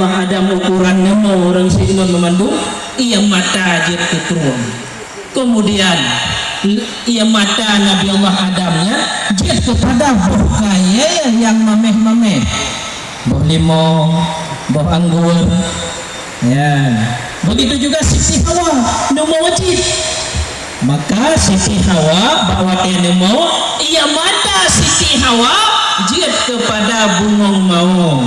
Allah Adam ukuran nama orang silon memandu ia mata je keturun. Kemudian ia mata Nabi Allah Adamnya dia kepada buah kaya yang mameh-mameh, buah limau, buah anggur. Ya, begitu juga Siti Hawa nama wajib. Maka Siti Hawa bawa dia nama ia mata Siti Hawa dia kepada bungong maung.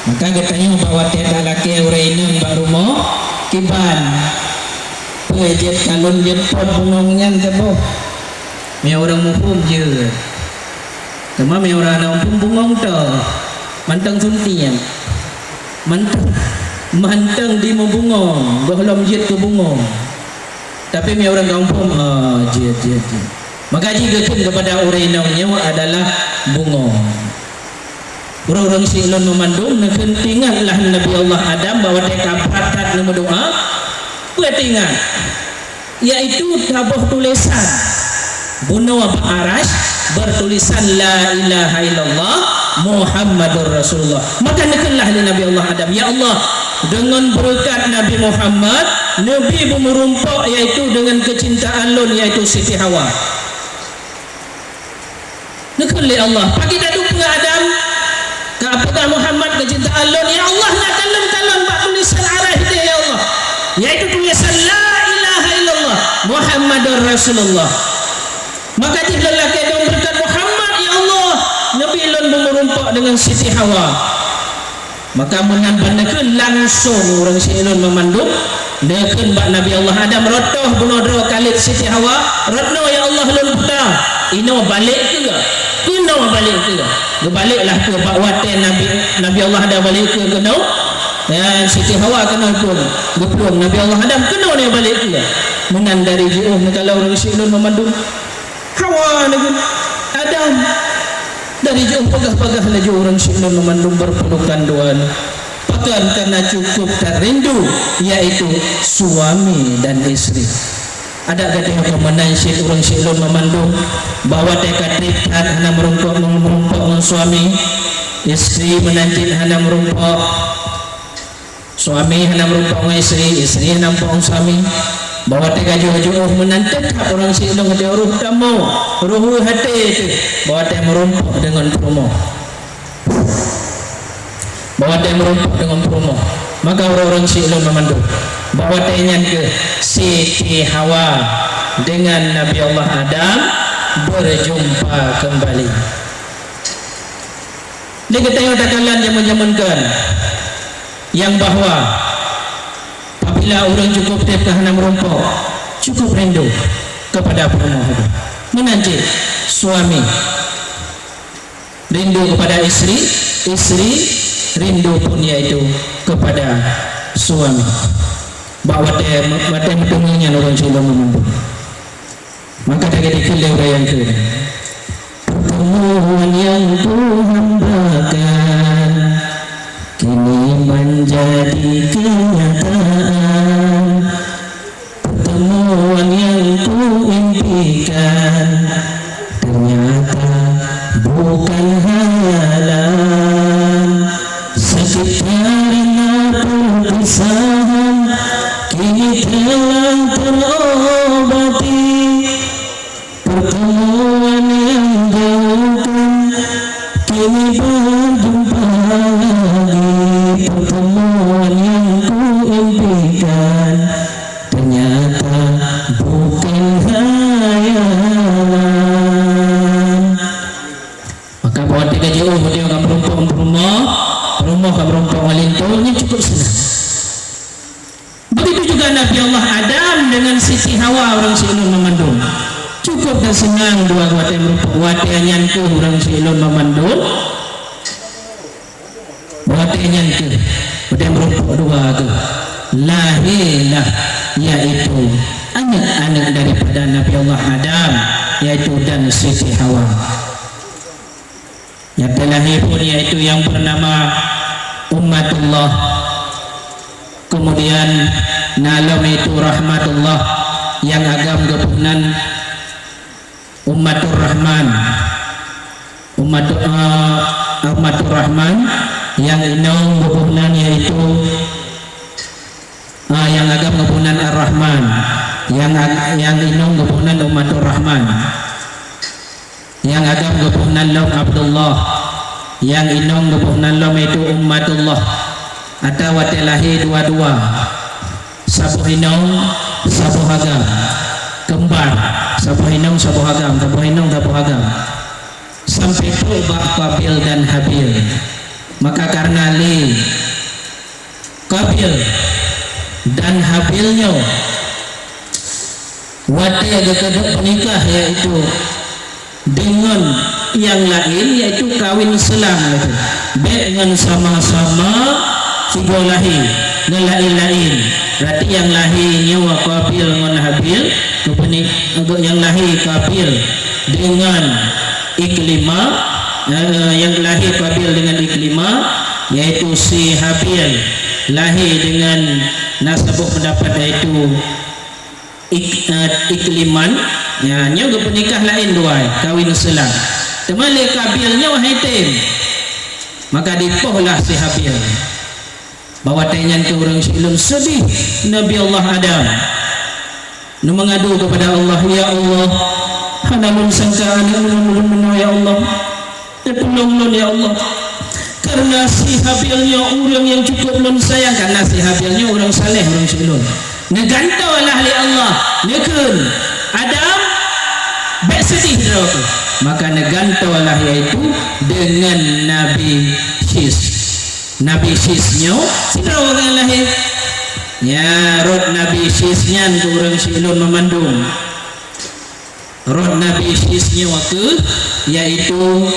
Maka katanya bawa tiada laki urainang baru mau kiban pejet kalun jet pot bungongnya tebo me orang mumpung je cuma me orang mumpung bungong to mantang suntian mantang di membungong belum jet ke bungong tapi me orang kampung jet maka jika kepada urainangnya adalah bungong. Orang-orang silon memandung ingatlah Nabi Allah Adam bahwa dia kabrakat nama doa ingat yaitu tabuh tulisan bunuh ba'arash bertulisan la ilaha illallah Muhammadur Rasulullah. Maka nekenlah Nabi Allah Adam, ya Allah dengan berkat Nabi Muhammad Nabi memerumpak yaitu dengan kecintaan lon yaitu Siti Hawa nekenlah Allah pagi dadu penga Adam apakah Muhammad kecintaan lon ya Allah nak kalon pak tulisan arah dia ya Allah yaitu tulisan la ilaha illallah Muhammadur Rasulullah. Maka jika lelaki dong berkat Muhammad ya Allah Nabi lon merumpak dengan Siti Hawa maka menambankan langsung orang silon memandung dengan bak Nabi Allah Adam rotoh bunodro kalit Siti Hawa rotoh ya Allah lon putah ino balik ke kena balik ke baliklah ke bakwate Nabi Allah Adam balik ke kena dan Siti Hawa kena pun gepung Nabi Allah Adam kena dia balik ke menan dari jauh kalau orang silon memandung Hawa lagi Adam dari jauh pegah-pegah lagi orang silon memandung berpelukan duaan pakan karena cukup dan rindu yaitu suami dan istri. Ada katanya kemenansit orang silon memandung bahwa tekad hana merumpak suami istri menanjit hana merumpak suami hana merumpak istri hana merumpak suami bahwa tekad jauh menantit orang silon kata ruh kamu ruh hati itu bahwa tekad merumpak dengan promo bahwa tekad merumpak dengan promo. Maka orang-orang silon memandung bahwa tanya ke Siti Hawa dengan Nabi Allah Adam berjumpa kembali. Dia kata takalan zaman-zamankan yang bahwa apabila orang cukup tepkahana merumpak cukup rindu kepada pemohon menanti suami rindu kepada istri rindu pun yaitu kepada suami bahawa dia mendengarnya orang silon memandung. Maka dia dikilai yang ke pertemuan yang Tuhan berikan kini menjadi kenyataan pertemuan yang ku impikan ternyata bukan hayalan sekitarnya perpisahan kini telah terobati pertemuan yang jauhkan kini berjumpa lagi pertemuan yang ku impikan ternyata bukan hayalan. Maka buat tiga jauh dia akan rumah keberompak walintonya cukup senang. Begitu juga Nabi Allah Adam dengan Siti Hawa orang silon memandung cukup dan senang dua wate merumpak wate nyanku orang silon memandung wate nyanku wate merumpak dua tu lahirlah yaitu anak-anak daripada Nabi Allah Adam yaitu dan Siti Hawa. Yang terlahir pun yaitu yang bernama Ummatullah, kemudian Nalam itu Rahmatullah, yang agam kepunan Ummatur Rahman, Ummatur Rahman, yang inong kepunan yaitu yang inong gepunan umatur rahman, yang agam gepunan lom Abdullah, yang inong gepunan lom itu ummatullah, atau watelahi dua-dua sabuh inong sabuh agam kembar, sabuh inong sabuh agam, sabuh inong sabuh agam, sampai tubak Qabil dan Habil. Maka karena li Qabil dan Habilnya wate kedok menikah, yaitu dengan yang lain, yaitu kawin selang gitu. Dengan sama-sama sigolahi ngelain-lain. Berarti yang lahirnya wa Qabil dengan Habil, untuk yang lahir Qabil dengan Iklima, yang lahir Qabil dengan Iklima, yaitu si Habil lahir dengan nasabuk pendapat yaitu Ikliman, ya nya bernikah lain dua kawin selang. Temali Qabilnya wahaitim, maka dipohlah si Habil bawa tenyan ke orang silun sedih. Nabi Allah Adam nu mengadu kepada Allah, ya Allah, hana mun sangka anak mun ya Allah, tolong ya Allah, karena si Habilnya orang yang cukup lun sayang, karena si Habilnya orang saleh, orang silun negantawalah li Allah nekun Adam baik sedih tu, maka negantawalah yaitu dengan Nabi Sisnya sidra orang lahir ya rod Nabi Sisnya tu orang silun memandung roh Nabi Sisnya waktu yaitu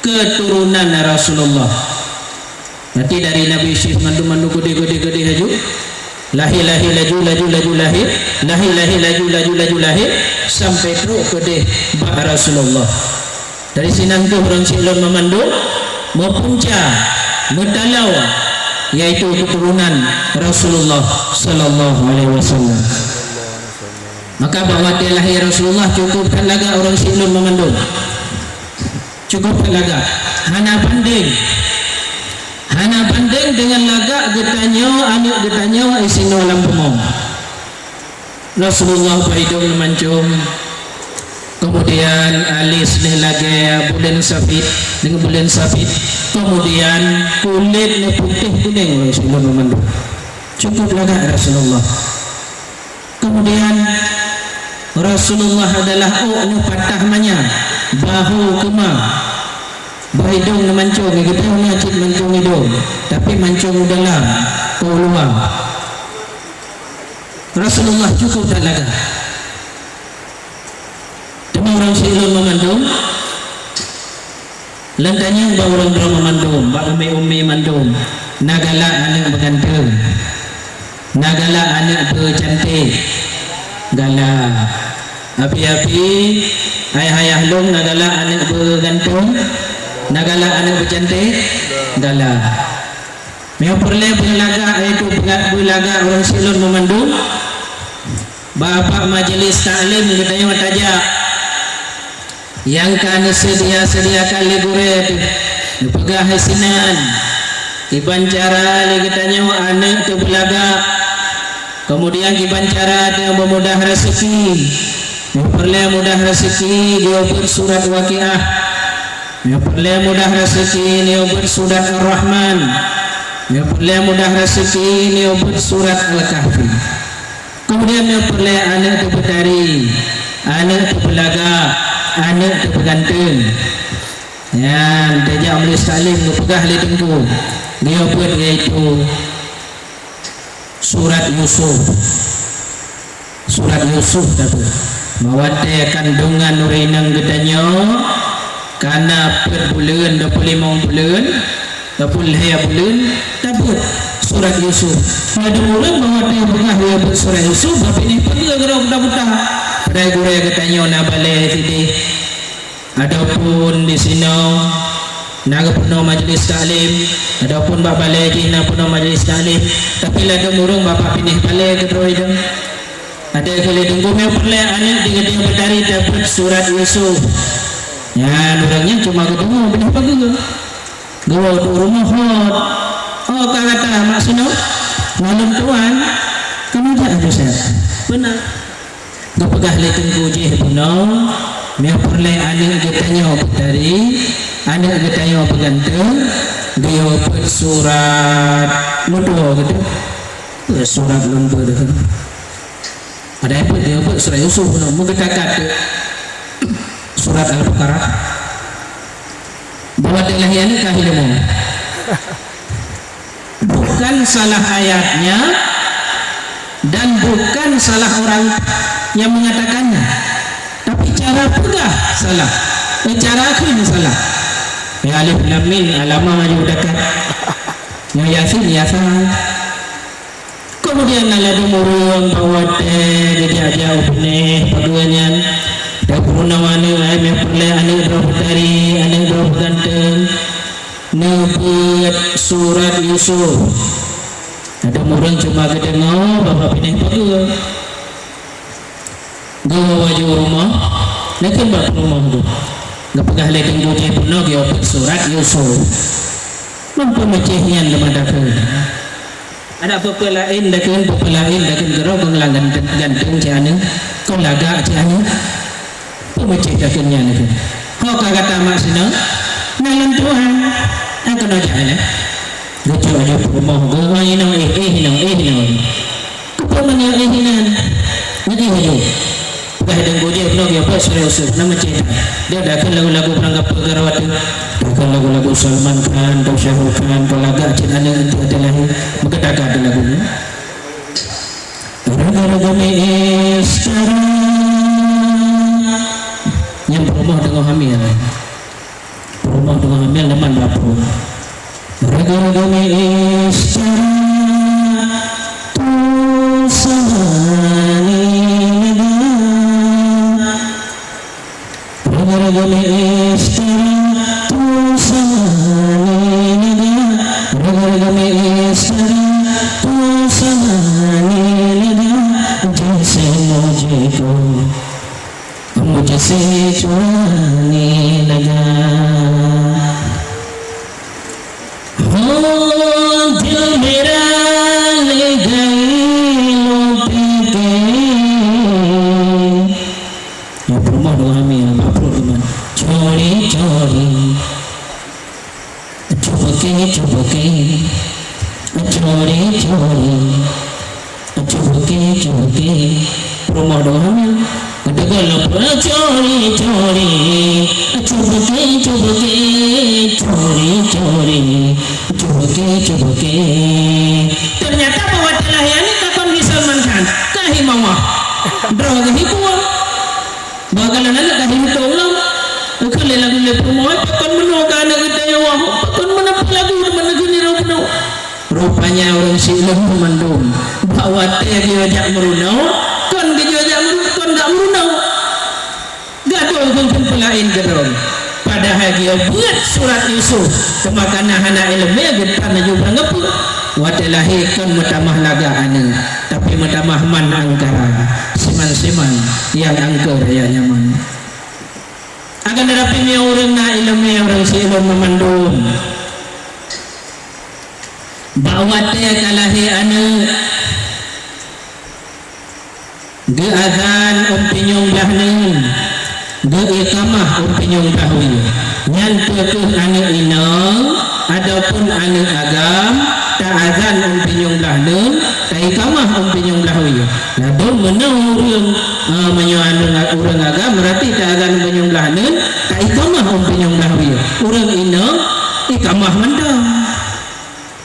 keturunan Rasulullah. Nanti dari Nabi Sis mandu gede haju lahir lahir sampai terus gede bak Rasulullah. Dari sinan tu orang silon memandung mempunca mentalau yaitu keturunan Rasulullah sallallahu alaihi wasallam. Maka bahwa dia lahir Rasulullah cukupkan laga orang silon memandung, cukupkan laga. Hana banding dengan laga getanyo anak getanyo isino alam pemong. Rasulullah berhidung mancung, kemudian alis ni lagi bulan sabit, kemudian kulit ni putih kuning Rasulullah memandung. Cukup laga Rasulullah. Kemudian Rasulullah adalah nu patah manya bahu kemah berhidung mancung, kita macit mancung hidung tapi mancung dalam keluar. Rasulullah cukup tak laga. Demi orang silun memandung lantanya bawa orang memandung, bawa umi mandung, nagala anak berganteng, nagala anak bercantik, gala api-api ayah long nagala anak bergantung, nagala anak bercantik, gala meo perle belaga itu belaga orang silun memandung. Bapak majelis taklim katanya mataja yang kan sediakan liburet dipegah hasinan kibancara katanya anak tu belaga. Kemudian kibancara dia memudah rezeki, memperoleh mudah rezeki dia bersurat Waqiah, memperoleh mudah rezeki dia bersurat Ar-Rahman, memperoleh mudah rezeki dia bersurat Al-Kahfi. Kemudian memperoleh anak tu bertari, anak tu belaga, anak tu berganteng. Ya, dia ambil salim ngepegah lidengku. Dia buat iaitu surat Yusuf tapi mawate kandungan nurinang gedanyo karena per bulan 25 bulan 25 bulan tabut surat Yusuf. Ada orang mawate bengah dia surat Yusuf tapi ni pergi gerak buta-buta pada guru gedanyo na balai tidi. Adapun di sini naga puno majlis taklim, adapun bapa lagi na puno majlis taklim, tapi lah demurung bapa pinih balik ke terus itu. Ada kali tunggu meo perle anak dia berdari dapat surat Yusuf. Ya, orangnya cuma ketemu benih pagi ke. Gawa rumah hot. Oh, kata mak sino malam tuan, kamu tak ada saya. Benar. Gapagah leteng kujih puno mia perle ane getanyo betari ane getanyo peganteng dia surat mudo gitu surat lembur ada apa dia buat surat Yusuf puno mengetakat surat Al-Baqarah bahwa dilahirkan kahilmu bukan salah ayatnya dan bukan salah orang yang mengatakannya, tapi cara pedah salah, cara akhir salah. Ya alif lam mim alama maju dekat, ya yasin ya salah. Kemudian ala dumurung bawa jadi aja ubne paduannya, dapurna wani ayam perle ane roh dari ane roh ganteng, nebut surat Yusuf. Ada orang cuma kedengar bapak pindah paduan. Gawa wajib rumah, lekin buat rumah tu. Gak pegah lekin gojek puno dia surat Yusuf. Mampu macihnya dalam dapur. Ada apa lain lekin gerok pengelangan gantung ciane, kau laga ciane. Pemacih lekinnya lekin. Kau kata mak sini, nalan Tuhan, aku nak jalan. Gojek aja rumah, gawa ino. Kau mana inan? Nanti ayo. Dah dan gojek blog ya pas Yusuf nama cerita dia dah kan lagu-lagu penanggap pegarawat dia kan lagu-lagu Salman Khan atau Shahrukh Khan kalau agak cerita nanti ada lahir maka tak ada lagunya gara-gara istara yang berumah dengan hamil teman bapun gara-gara istara tu samani Ragam istara tu samani Ragam istara tu samani Jaise mujhe churane laga Dil mera le gayi lopi ke ya rumah dengan kami yang bapur teman curi rumah dengan kami kedegal apa curi ternyata bahwa telah ini kapan Salman Khan kahimawah drog hibuan bagalan anak kahim tolong ukale lagu le promoy pakon menoga anak kita ya wah pakon menapa lagu meneguni rono rupanya orang silem memandung bawa teh dia jak merunau kon dia jak merunau kon gak merunau gaduh kun pelain gerong padahal dia buat surat Yusuf kemakana anak ilmu getan juga ngep wadelahi kan metamah laga ane tapi metamah man angkara siman yang angker ya nyaman akan darapinya orang na ilmu orang si ilmu memandung bawa teh kalahi ane ge azan umpinyong lahnin ge iqamah umpinyong lahwi nyantukuh ane inang adapun ane agam ta azan umpinyong lahnin ta iqamah umpinyong lahwi ladon menang orang agam berarti ta azan umpinyong lahnin ta iqamah umpinyong lahwi orang inang iqamah mendang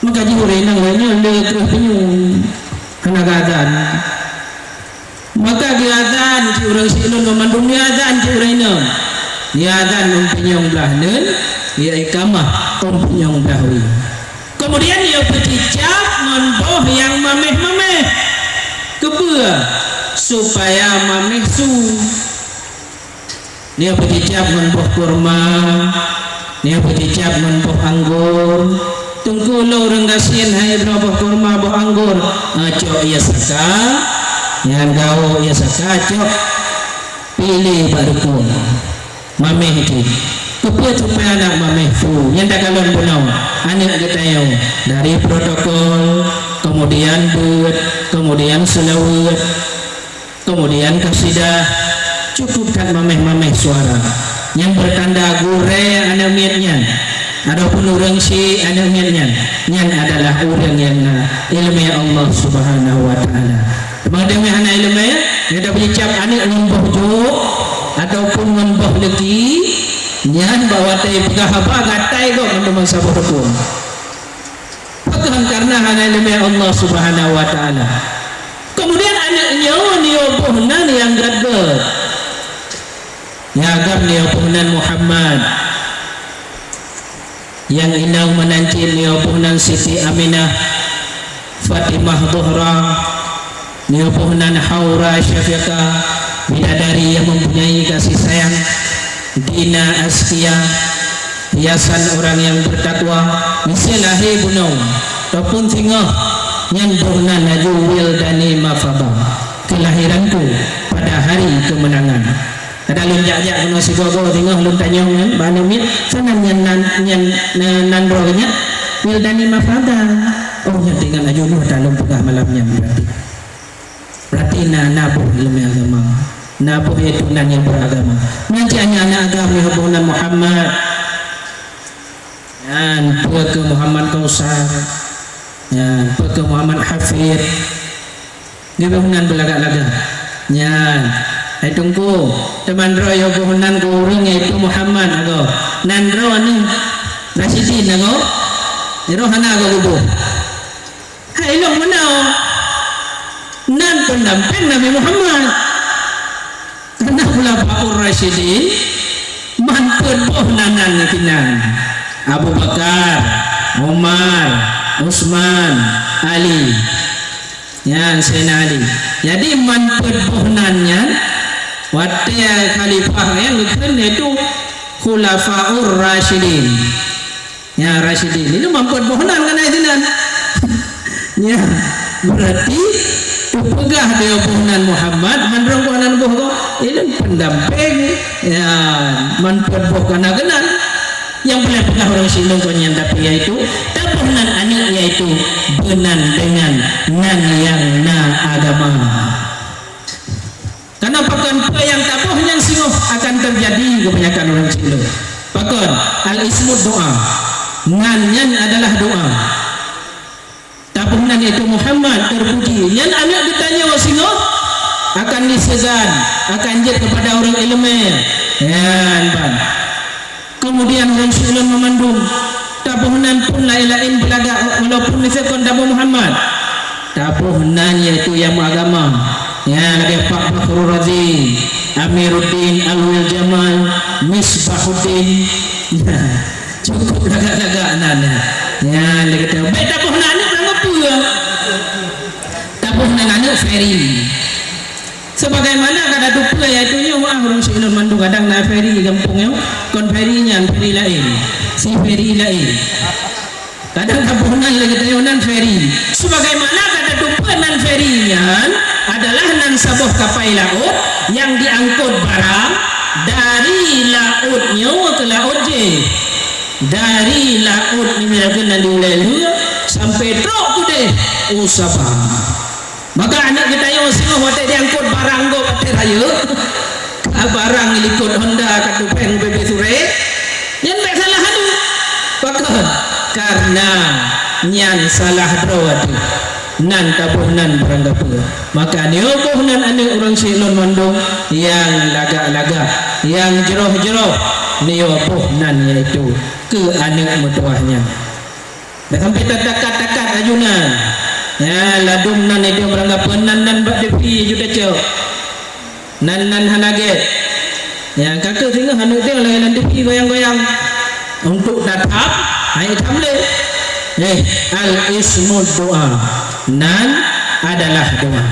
maka jiure nang lainnya le terus penyung kena azan maka dia azan si orang silun memandung dia azan si orang inang dia azan umpinyong lahnin dia iqamah umpinyong lahwi kemudian dia bercicap mondoh yang mameh kebua supaya mameh su dia bercicap mondoh kurma dia bercicap mondoh anggur tungkulo orang gasin hai berapa kurma boh anggur cok ia saka yang kau ia saka cok pilih baruku mameh itu kepua supaya anak mameh tu yang tak kalon punau anak kita yang dari protokol kemudian but kemudian selawat kemudian kasidah cukupkan mameh-mameh suara yang bertanda gure anu mietnya adapun urang si anu mietnya nyan adalah urang yang ilmu Allah Subhanahu wa taala. Kemudian ana ilmu ya ada ucap anu ngembah juk ataupun ngembah legi nyan bawa teh pegahaba gatai kok untuk sabur hukum. Bukan karena ana ilmu Allah Subhanahu wa taala. Kemudian anaknya niobohnan yang gagal nyagam niobohnan Muhammad yang inang menancil niobohnan Siti Aminah Fatimah Zuhra niobohnan Haura Syafiqah bidadari yang mempunyai kasih sayang Dina Askia hiasan orang yang bertakwa misalahi bunau ataupun singoh yang borna naju wildani mafabah kelahiranku pada hari kemenangan. Ada lunjak-jak kena si gogo tengah lun tanyong kan banu mit sana nyan nandronya wildani mafabah. Oh nya tinggal aju lu dalem pegah malamnya berarti nabuh ilmu agama. Nabuh itu nan yang beragama. Nanti anak agama hubungan Muhammad. Dan ke Muhammad Kausar. Ya, ke Muhammad Hafid dia bangunan belagak-lagak nyan ay tungku teman royo bangunan ko urang itu Muhammad ago nandro ani Rasidin ago iro hana ago gubo hay long manao nan pendamping Nabi Muhammad karena pula Pak Rasidin manpun boh nanan kinan Abu Bakar Umar Utsman, Ali, ya Sayyidina Ali. Jadi manfaat bohnannya, watia khalifah yang bukan itu Khulafaur Rasyidin. Ya Rasyidin itu manfaat bohnan kan itu nan. Ya berarti pegah dia bohnan Muhammad, mandrong bohnan bohgo itu pendamping. Ya manfaat bohnan kenan. Yang boleh pegah orang silong konyen tapi yaitu tabuhnan anak yaitu benan dengan nan yang na agama. Karena pakon yang tabuh yang singoh akan terjadi kebanyakan orang silong. Pakon al ismud doa, nanyan adalah doa. Tabuhnan yaitu Muhammad terpuji. Yang anak ditanya wa singoh akan disegan, akan jet kepada orang ilmu. Yan ban. Kemudian Rasulullah memandung tabuhnan pun lain-lain belaga walaupun misalkan tabuh Muhammad tabuhnan yaitu yang agama ya lagi Pak Bakhrul Razi Amiruddin Alwil Jamal Misbahuddin ya, cukup laga-laga nana ya lagi baik tabuhnan ini berapa pula tabuhnan ini Ferry sebagaimana kada dupa yaitu nyawa orang si ilmu mandung kadang na ferry di kampungnya kon ferrynya ferry lain si ferry lain kadang kabunan lagi tayonan ferry sebagaimana kada dupa nan ferrynya adalah nan sabuh kapal laut yang diangkut barang dari lautnya ke laut je dari laut ni mirakan nan diulelu sampai truk tu deh usabah. Maka anak kita yang masih wadah diangkut barang go pakai raya, barang likut Honda katupeng bebe sure, yang tak salah adu, pakon karena nyan salah drawadu, nan tabuhnan berangga pula. Maka niobohnan anak orang silon mandung yang laga-laga, yang jeroh-jeroh niobohnan yaitu ke anak mutuahnya. Dan sampai takat-takat ajunan. Ya ladum nan itu beranggapan nan bak depi juta cok nan hanaget ya kata tengah hanu tengah nan depi goyang-goyang untuk tatap hai tamle al ismu doa nan adalah doa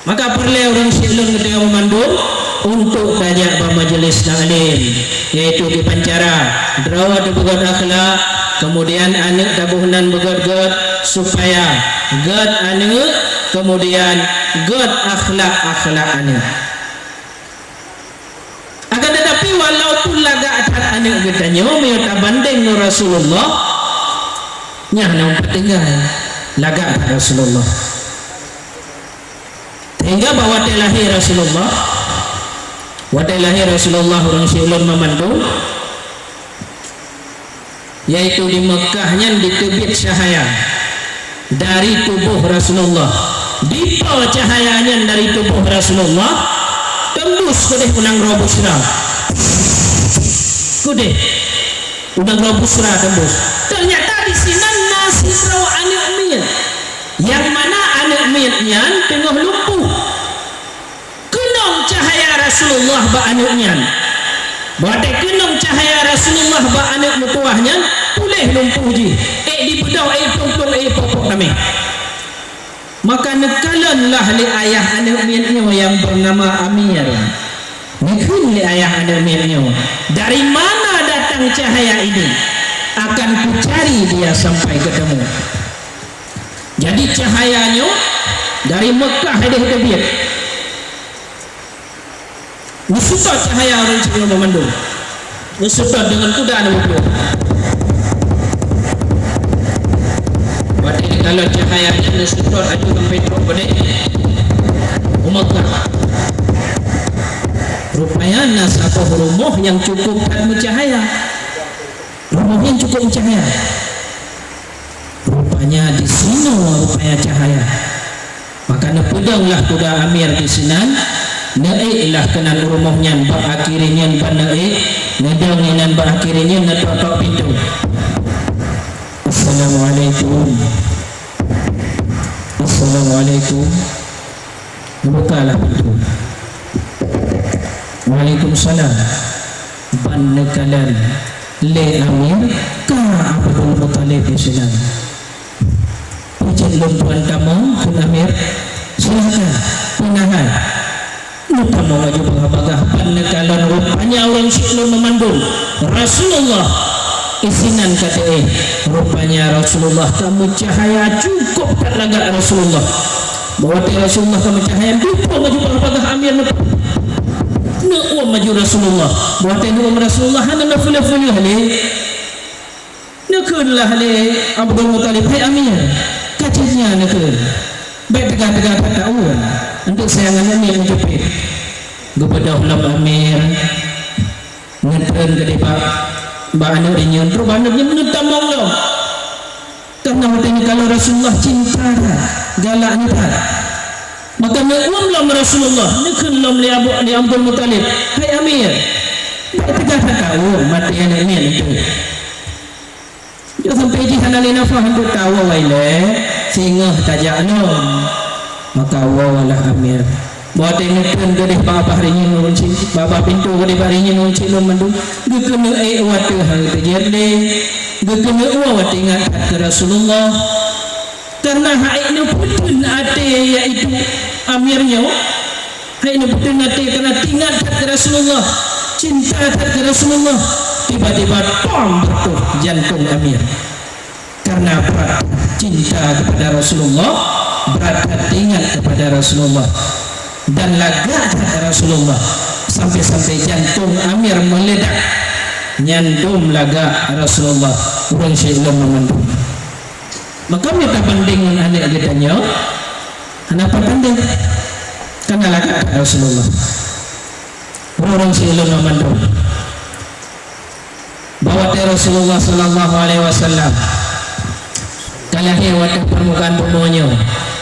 maka perlu orang silun ketika memandung untuk banyak bermajelis taklim yaitu di pancara drawat begot akhlak kemudian anak tabuhnan begot-got supaya god anu kemudian god akhlak anu akan tetapi walaupun laga atat anu kita nyomi banding Rasulullah nyah nang tinggal laga atat Rasulullah hingga bawa lahir Rasulullah. Wadah lahir Rasulullah orang Syilun memandu, yaitu di Mekahnya ditebit cahaya dari tubuh Rasulullah, dipau cahayanya dari tubuh Rasulullah, tembus kudeh unang robusra, kudeh unang robusra tembus. Ternyata di sini nasirau anak miyat, yang mana anak miyatnya tengah lumpuh. Kenong cahaya Rasulullah ba anaknya, badai kenong cahaya Rasulullah ba anak mutuahnya, pulih lumpuh ji. Di bedau pungtung popok kami. Maka nekalanlah li ayah anak miyatnya yang bernama Amir. Nekun li ayah anak miyatnya. Dari mana datang cahaya ini? Akan kucari dia sampai ketemu. Jadi cahayanya dari Mekah dia terbit. Nusutah cahaya orang Cina memandu. Nusutah dengan kuda anu buku. Berarti kalau cahayanya nusutah aju sampai teruk pada Mekah. Rupanya nas atau rumah yang cukup kan cahaya. Rumah yang cukup cahaya. Rupanya di sini rupanya cahaya. Maka nepedanglah kuda Amir di sinan. Naiklah kenal rumahnya, akhirnya naik, nadang akhirnya natotok pintu. Assalamualaikum. Assalamualaikum. Bukalah pintu. Waalaikumsalam. Banakalan le Amir ka Abdul Muttalib isinan. Pujian lumpuan kamu kun Amir. Silakan penahan. Lupa mau maju bagah panekalan rupanya orang Syilun memandu Rasulullah isinan kata rupanya Rasulullah kamu cahaya cukup tak lagak Rasulullah bawa Rasulullah kamu cahaya lupa maju bagah Amir nak maju Rasulullah bawa Rasulullah hana nafula-fula ni nakunlah ni Abdul Muttalib hai Amir kacanya nakun baik tegak-tegak tak tahu untuk sayangan Amir menjepit kepada ulama Amir ngentren ke depan mbak anu rinyan terus anaknya menutamang lo karena katanya kalau Rasulullah cinta galak ni tak maka menguam lo Rasulullah nekun lo li Abdul Muttalib hai Amir baik tegak tak tahu mati anak Amir itu dia sampai di hanalina faham tu tahu waile singa tajak no maka wawalah Amir bawa tengokkan gadis bapa harinya nunci bapa pintu gadis harinya nunci lom mandu gekena watu hal terjadi gekena watu ingat ke Rasulullah karena haiknya putun ate yaitu Amirnya haiknya putun ate karena tinggal ke Rasulullah cinta ke Rasulullah tiba-tiba pom betul jantung Amir karena berat cinta kepada Rasulullah berat ingat kepada Rasulullah dan lagak kepada Rasulullah sampai-sampai jantung Amir meledak nyandum lagak Rasulullah orang Syilun memandu maka kita banding dengan anak gedanya kenapa banding karena lagak Rasulullah orang Syilun memandu bawa Rasulullah sallallahu alaihi wasallam kalahi wajah permukaan bumunya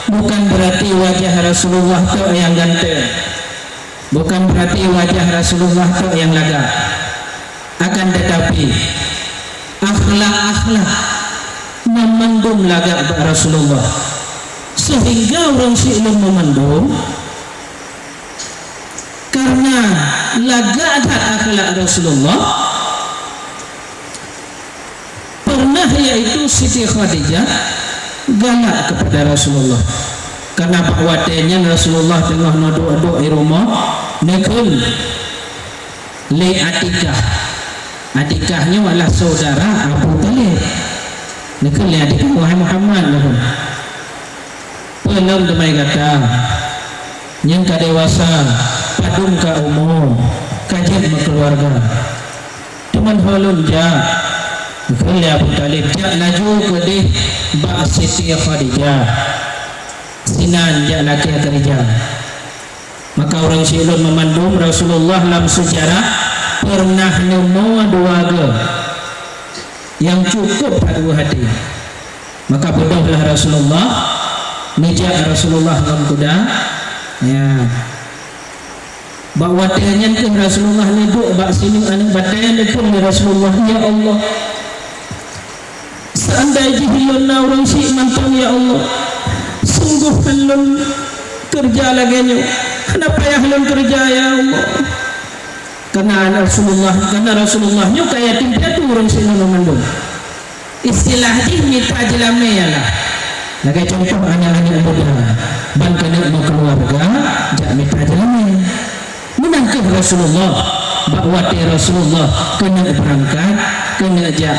bukan berarti wajah Rasulullah tu yang ganteng bukan berarti wajah Rasulullah tu yang laga akan tetapi akhlak memandum laga Rasulullah sehingga orang Syilun memandum karena laga akhlak Rasulullah pernah yaitu Siti Khadijah galak kepada Rasulullah karena bakwatenya Rasulullah tengah nodok-nodok di rumah nekul le Atikahnya adalah saudara Abu Talib nekul le Atikah wahai Muhammad belum demai kata yang kadewasa padung ka umur kajian keluarga teman halun ja nekul le Abu Talib jak laju ke deh Bak Siti Khadijah sinan jak laki Khadijah Maka orang silon memandung Rasulullah dalam sejarah pernah nemu dua yang cukup pada hati. Maka bodohlah Rasulullah, mijak Rasulullah dalam kuda. Ya. Bak watiannya ke Rasulullah ni duk bak sini anu batian pun Rasulullah, ya Allah. Seandainya hilon orang si mantang ya Allah. Sungguh hilon kerja lagi nyo. Kenapa ya hilon kerja ya Allah? Karena Rasulullah nyo kayak timpiat orang si mandung. Istilah ini mitra jelame ya lah. Lagi contoh anak-anak muda ban kena mau keluarga jak mitra jelame. Menangkap Rasulullah, bakwati Rasulullah kena berangkat, kena jak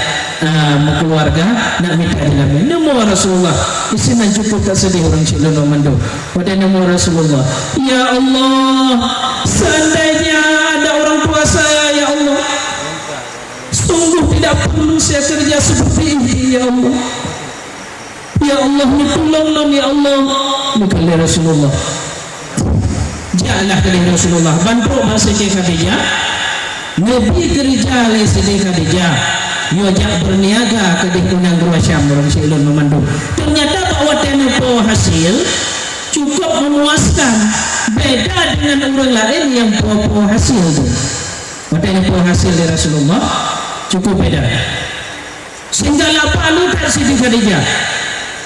mau keluarga nak mitra jelame. Nemu Rasulullah, isinan cukup tak sedih orang Cik Lono Mando. Pada nemu Rasulullah, ya Allah, seandainya ada orang tua saya ya Allah, sungguh tidak perlu saya kerja seperti ini ya Allah. Ya Allah, ni tolonglah ya Allah. Bukanlah Rasulullah. Jalah ke Rasulullah. Bantu masa ke Khadijah. Nabi kerja le sedih Khadijah. Yo jak berniaga ke di kunang dua Syam orang silon memandung. Ternyata bahawa tempo hasil cukup memuaskan. Beda dengan orang lain yang po hasil tu. Tempo hasil dari Rasulullah cukup beda. Sehingga lalu tak Siti Khadijah.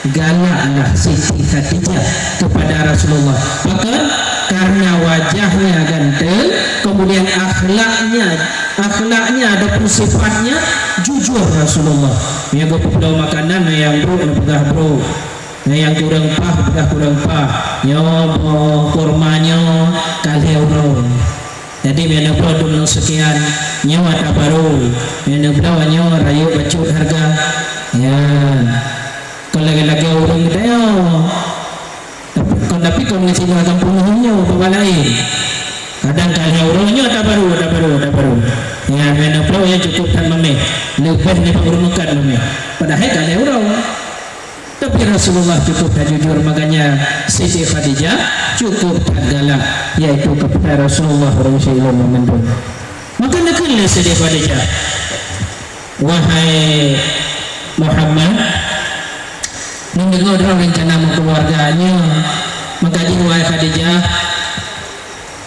Galaklah Siti Khadijah kepada Rasulullah. Bahkan karena wajahnya ganteng, kemudian akhlaknya ada sifatnya jujur Rasulullah. Yang berpedau makanan yang bro pegah bro, yang kurang pah, nyobo kurmanya kali bro. Jadi mana produk sekian nyawa tak baru, mana belawanya rayu bacut harga. Ya. Kalau lagi-lagi orang kita ya, tapi kalau ngasih makan penuhnya apa lain. Kadang kalau orangnya tak baru. Ya, mana pula yang cukup tak memeh, lebih ni pengurukan memeh. Padahal kalau orang, tapi Rasulullah cukup tak jujur, makanya Siti Khadijah cukup tak galak, yaitu kepada Rasulullah Rasulullah memandung. Maka nakal Siti Khadijah, wahai Muhammad, mendengar rencana keluarganya, menggaji wahai Khadijah,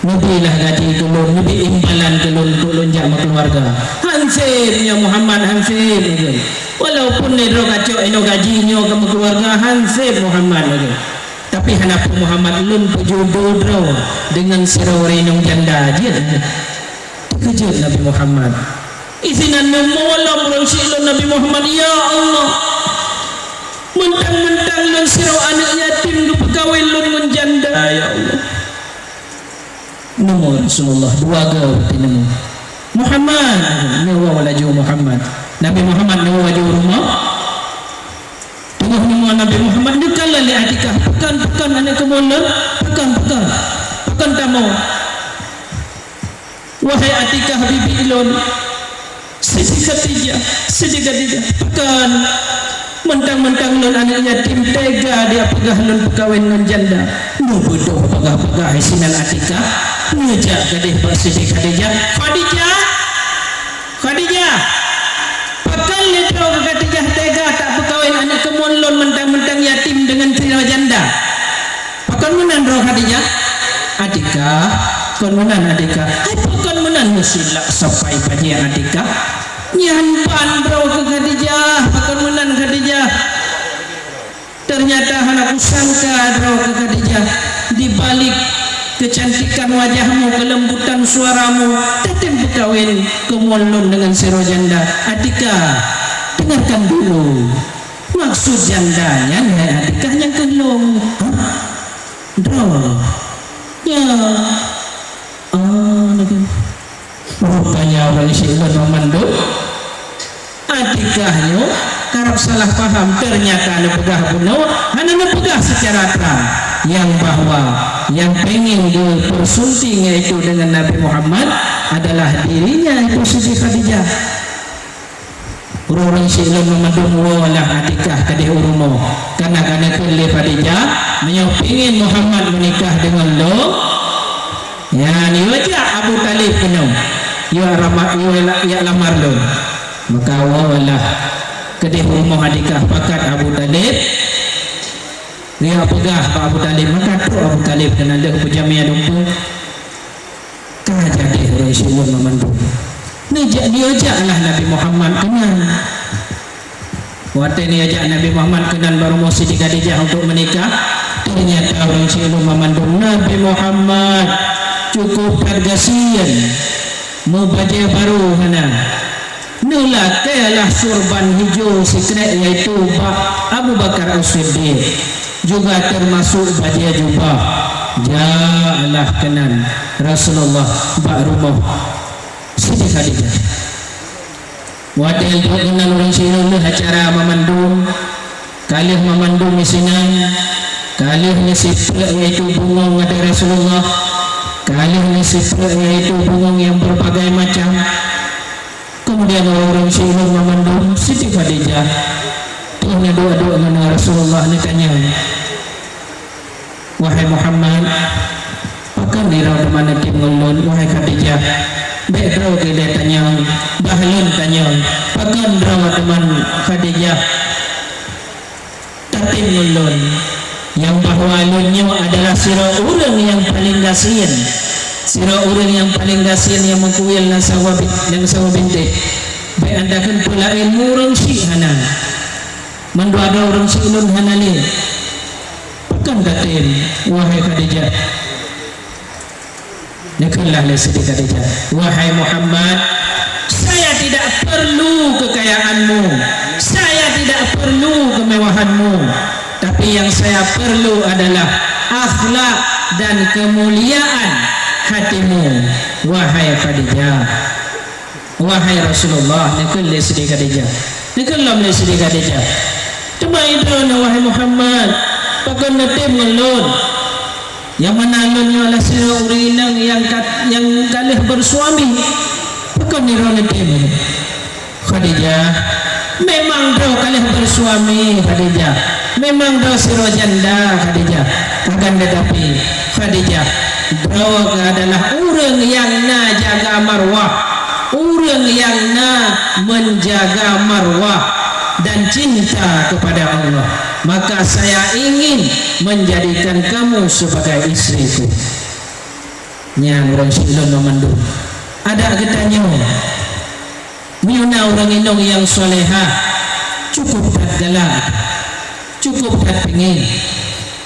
nabilah gaji tulun, nabi imbalan tulun jak keluarga. Hansipnya Muhammad hansip lagi. Walaupun nedro kacau eno gajinya kamu keluarga hansip Muhammad lagi. Tapi hendak Muhammad lun pejodoh dengan sirawari nong janda aja. Terkejut Nabi Muhammad. Isinan memolam Rasulullah Nabi Muhammad, ya Allah. Mentang-mentang lun sirau anak yatim du pegawai lun menjanda ya Allah. Nemu Rasulullah dua berarti nemu Muhammad nemu walaju Muhammad. Nabi Muhammad nemu waju rumah. Tengah nemu Nabi Muhammad dekalah li Atikah pekan anak kemola pekan tamu. Wahai Atikah bibi ilon Siti Khadijah pekan mentang-mentang lun anak yatim tega dia pegah lun pegawai lun janda. Nu bodoh pegah isinan Atikah ngejak gadih Pak Siti Khadijah. Khadijah pekan letro ke Khadijah tega tak pegawai anak kemun lun mentang-mentang yatim dengan tina janda. Pekan menan roh Khadijah. Atikah kon menan Atikah. Ai pekan menan musilak sampai paji Atikah. Nyan pandro ke Khadijah, akan menan Khadijah. Ternyata aku sangka dro ke Khadijah, di balik kecantikan wajahmu, kelembutan suaramu, tatem berkawin kemulun dengan siro janda. Atikah, dengarkan dulu maksud jandanya. Atikah yang kelong dro ya. Rupanya orang silon memandung. Atikahnya karena salah paham, ternyata anu pegah pulau anu pegah secara terang yang bahwa yang pengen dipersunting yaitu dengan Nabi Muhammad adalah dirinya itu Siti Khadijah. Orang silon memandung walah Atikah kadeh urumo karena pilih Khadijah menyopingin Muhammad menikah dengan lo. Ya ni wajah Abu Talib kena ya lamar lo. Maka wawalah kedih rumah adikah pakat Abu Talib. Dia pegah Pak Abu Talib, maka tu Abu Talib kena ada pejamia domba. Kah jadi Rasulullah memandu. Ni dia ajaklah Nabi Muhammad kenal. Waktu ni ajak Nabi Muhammad kenal baru mau Siti Khadijah untuk menikah. Ternyata Rasulullah memandu Nabi Muhammad cukup pergasian mau baju baru mana. Nulah kelah surban hijau sekret iaitu Abu Bakar As-Siddiq juga termasuk baju jubah. Ja'alah kenan Rasulullah bak rumah Siti Khadijah. Wadil kenal orang Rasulullah acara memandung kalih memandung misinan kalih nisipra iaitu bunga ada Rasulullah kalih nisipra iaitu bunga yang berbagai macam. Kemudian orang Rasulullah memandung Siti Khadijah. Tuhnya doa-doa dengan Rasulullah ni tanya, wahai Muhammad, pakan dirau di mana tim ngulun, wahai Khadijah. Baik draw kita tanya, bahalun tanya, pakan draw teman Khadijah. Tatim ngulun, yang bahwa alunnya adalah sirah orang yang paling gasian. Sirah orang yang paling gasian yang mengkuil dan sawah bintik. Baik anda kan pula ilmu orang syih hana. Mendoa-doa orang syih ilun hana ni. Pakan tatim, wahai Khadijah. Nekallah Siti Khadijah, wahai Muhammad, saya tidak perlu kekayaanmu, saya tidak perlu kemewahanmu, tapi yang saya perlu adalah akhlak dan kemuliaan hatimu, wahai Khadijah. Wahai Rasulullah, nekallah Siti Khadijah, nekallah Siti Khadijah. Coba itu wahai Muhammad, pakai natim ngelun. Yang mana alunnya adalah sirah urinang yang kalih bersuami. Bukan nirau natim Khadijah. Memang dah kalih bersuami Khadijah. Memang dah sirah janda Khadijah. Akan tetapi Khadijah dah adalah orang yang na jaga marwah, orang yang na menjaga marwah dan cinta kepada Allah. Maka saya ingin menjadikan kamu sebagai istriku. Yang orang silon memandu. Ada ketanya, miuna orang inong yang solehah, cukup tak galak, cukup tak pengin.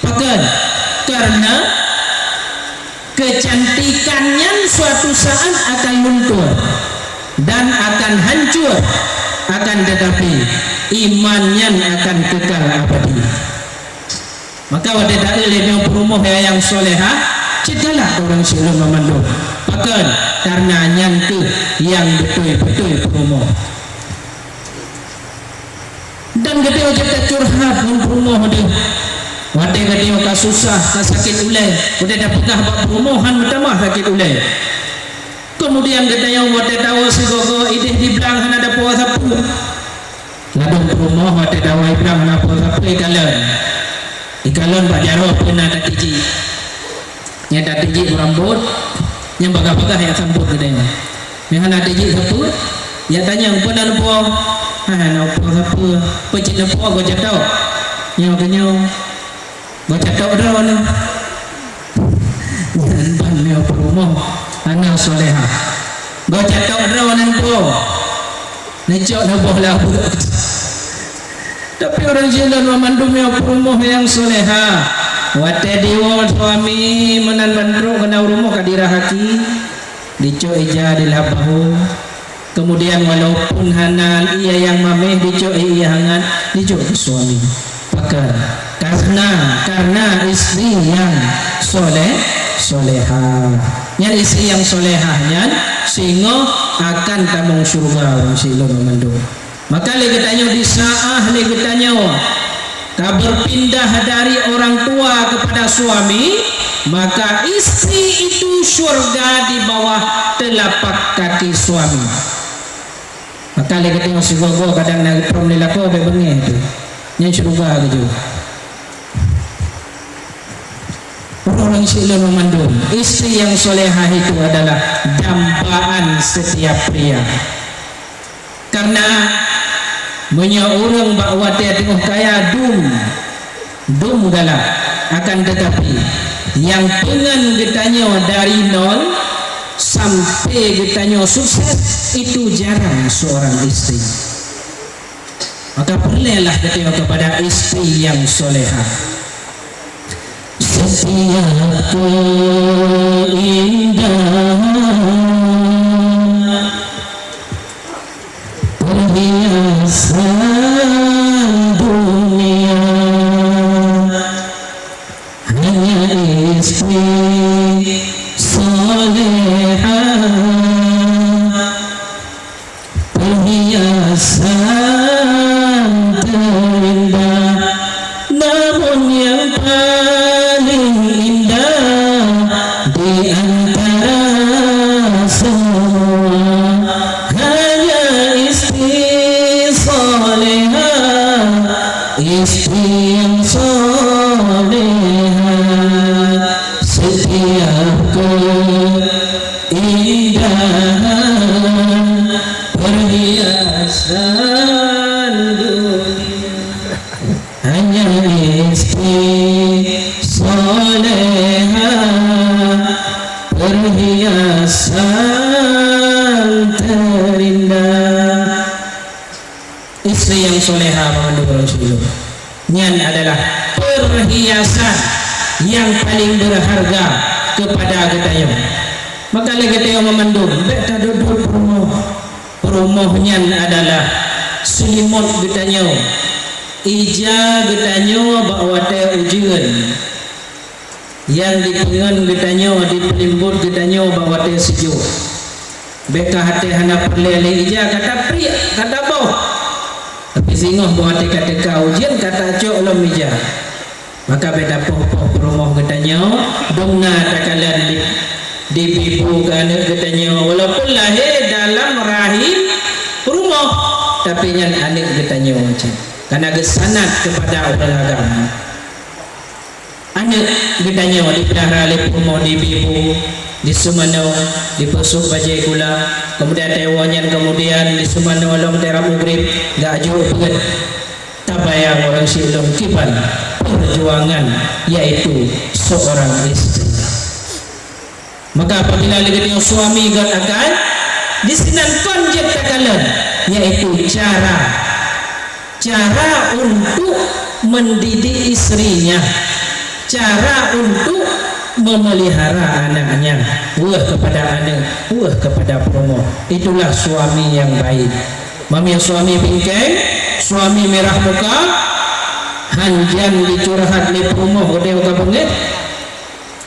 Pakan karena kecantikannya suatu saat akan luntur dan akan hancur, akan tetapi imannya akan kekal abadi. Maka wadah dalil yang berumah yang solehah, cegahlah orang silon memandu. Pakan karena nyantu yang betul-betul berumah. Dan ketika kita curhat berumah dia, wadah ketika susah, sakit ulai, wadah dah pegah bak berumahan pertama sakit ulai. Kemudian katanya wadah tahu si gogo idih di belakang ada puasa pun. Ladung rumah wadah tahu ibrang ada puasa pun ikalon Pak Jarod pernah ada tiji. Yang ada tiji rambut, yang bagah-bagah yang sambut katanya. Yang ada tiji siapa? Yang tanya apa dah lupa? Nak puasa apa? Pecik lupa gua jatuh. Yang katanya gua jatuh dah ni. Jangan ni apa rumah? Anak solehah. Gua jatuh dah ni pun. Necok dah bohlah budak. Tapi orang jalan memandum yang rumah yang solehah. Wate diwa suami menan bandro kena rumah kadirah haki. Dicok ija dilabahu. Kemudian walaupun hanan ia yang mameh dicok ia hangat dicok ke suami. Pakar karena istri yang solehah. Yang istri yang solehahnya sehingga akan tabung surga orang silon memandum. Maka lagi tanya di saah lagi tanya berpindah dari orang tua kepada suami, maka istri itu syurga di bawah telapak kaki suami. Maka lagi tanya si gogo kadang nak prom lelako bebengeh itu yang syurga gitu. Orang orang silon memandung, istri yang solehah itu adalah dambaan setiap pria. Karena punya orang bawa dia tengah kaya dum galak, akan tetapi yang dengan getanya dari nol sampai getanya sukses itu jarang seorang istri. Maka perlelah getanya kepada istri yang solehah. Setiap keindahan perhiasan dunia hanya istri solehah, perhiasan terindah. Namun yang paling indah di antara semua hanya istri solehah, istri yang solehah. Setiap keindahan perhiasan dunia hanya istri solehah, perhiasan terindah. Istri yang solehah mengandung Rasulullah, nyan adalah perhiasan yang paling berharga kepada kita. Maka lagi kita memandung beta duduk rumahnya adalah selimut getanya, ija getanya bawa teh ujian, yang dipengen getanya dipelimbut getanya bawa teh sejuk. Beka hati hana perlele ija kata pria kata bau, tapi singoh bawa teh kata ujian kata cok lom ija. Maka beda poh rumah getanya dongna takalan di bibu anak getanya, walaupun lahir dalam rahim rumah tapi yang anak getanya macam karena kesanat kepada orang agama. Anak getanya dipelihara oleh rumah di bibu, di Sumanau, di Pesuk Bajai Gula, kemudian Taiwannya, kemudian di Sumanau long daerah Mugrib, gak jauh banget. Tabayang orang silong kiban perjuangan yaitu seorang istri. Maka apabila kita suami akan disinan konjek takalan, yaitu cara untuk mendidik istrinya, cara untuk memelihara anaknya, buah kepada anak, buah kepada promo. Itulah suami yang baik. Mami suami bingkai, suami merah muka, hanjan dicurhat di promo gede kabungit.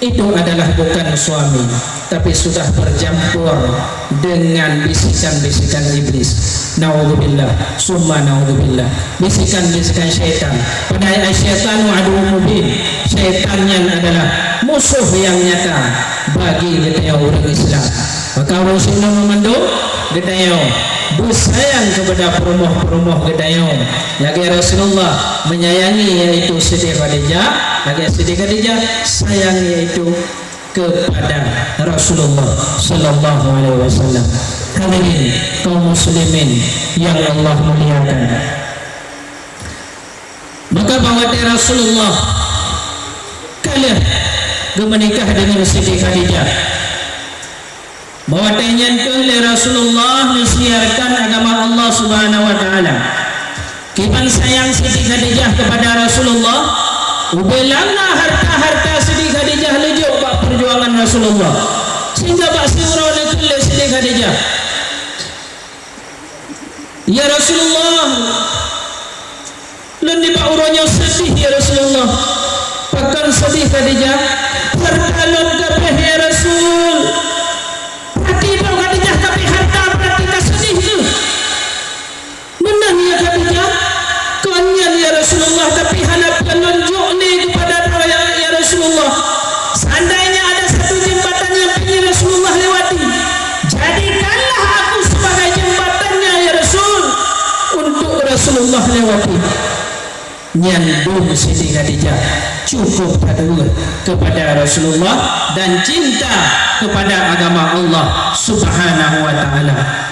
Itu adalah bukan suami, tapi sudah bercampur dengan bisikan-bisikan iblis. Naudzubillah, summa naudzubillah. Bisikan-bisikan syaitan. Padahal syaitan aduwwun mubin. Syaitannya adalah musuh yang nyata bagi kita orang Islam. Maka Rasulullah memandung kita bersayang kepada perumoh-perumoh kita. Lagi Rasulullah menyayangi yaitu Siti Khadijah. Lagi Siti Khadijah sayang yaitu kepada Rasulullah sallallahu alaihi wasallam. Hadirin kaum muslimin yang Allah muliakan. Maka bahwa Rasulullah kalian menikah dengan Siti Khadijah. Bahwa tenyan oleh Rasulullah mensiarkan agama Allah Subhanahu wa taala. Kipan sayang Siti Khadijah kepada Rasulullah, ubelana harta-harta Siti Khadijah lejuk bak perjuangan Rasulullah. Sehingga bak surau nekele Siti Khadijah. Ya Rasulullah, lendi bak uronya sedih ya Rasulullah. Pakan sedih Khadijah, hartalon kabeh ya Rasul. Hati bau Khadijah tapi harta berarti sedih tu. Menang ya Khadijah, konyan ya Rasulullah tapi hanap penunjuk ni kepada ya Rasulullah. Seandainya ada satu jembatan yang ingin Rasulullah lewati, jadikanlah aku sebagai jembatannya ya Rasul untuk Rasulullah lewati. nyandung Siti Khadijah cukup tahu kepada Rasulullah dan cinta kepada agama Allah Subhanahu wa taala.